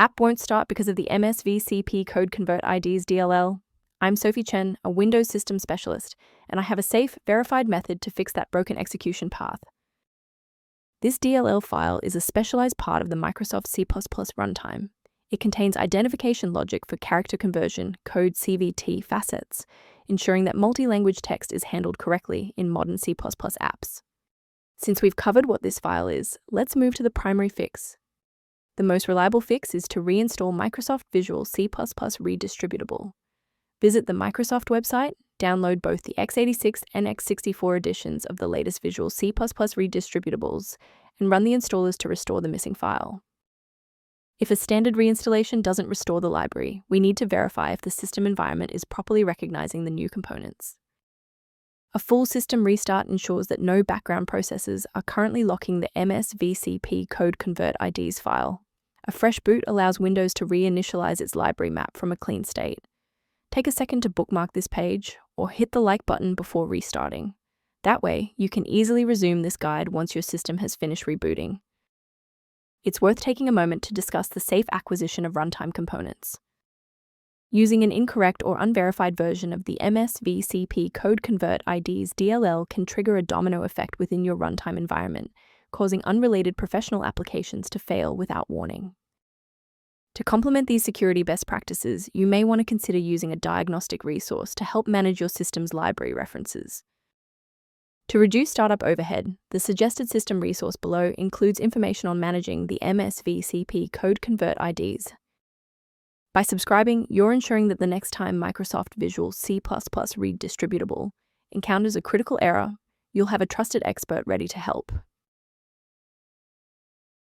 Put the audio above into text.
App won't start because of the MSVCP Codecvt IDs DLL. I'm Sophie Chen, a Windows system specialist, and I have a safe, verified method to fix that broken execution path. This DLL file is a specialized part of the Microsoft C++ runtime. It contains identification logic for character conversion, Codecvt facets, ensuring that multi-language text is handled correctly in modern C++ apps. Since we've covered what this file is, let's move to the primary fix. The most reliable fix is to reinstall Microsoft Visual C Redistributable. Visit the Microsoft website, download both the x86 and x64 editions of the latest Visual C Redistributables, and run the installers to restore the missing file. If a standard reinstallation doesn't restore the library, we need to verify if the system environment is properly recognizing the new components. A full system restart ensures that no background processes are currently locking the MSVCP Codecvt IDs file. A fresh boot allows Windows to reinitialize its library map from a clean state. Take a second to bookmark this page, or hit the like button before restarting. That way, you can easily resume this guide once your system has finished rebooting. It's worth taking a moment to discuss the safe acquisition of runtime components. Using an incorrect or unverified version of the MSVCP Codecvt IDs DLL can trigger a domino effect within your runtime environment, causing unrelated professional applications to fail without warning. To complement these security best practices, you may want to consider using a diagnostic resource to help manage your system's library references. To reduce startup overhead, the suggested system resource below includes information on managing the MSVCP Codecvt IDs. By subscribing, you're ensuring that the next time Microsoft Visual C Redistributable encounters a critical error, you'll have a trusted expert ready to help.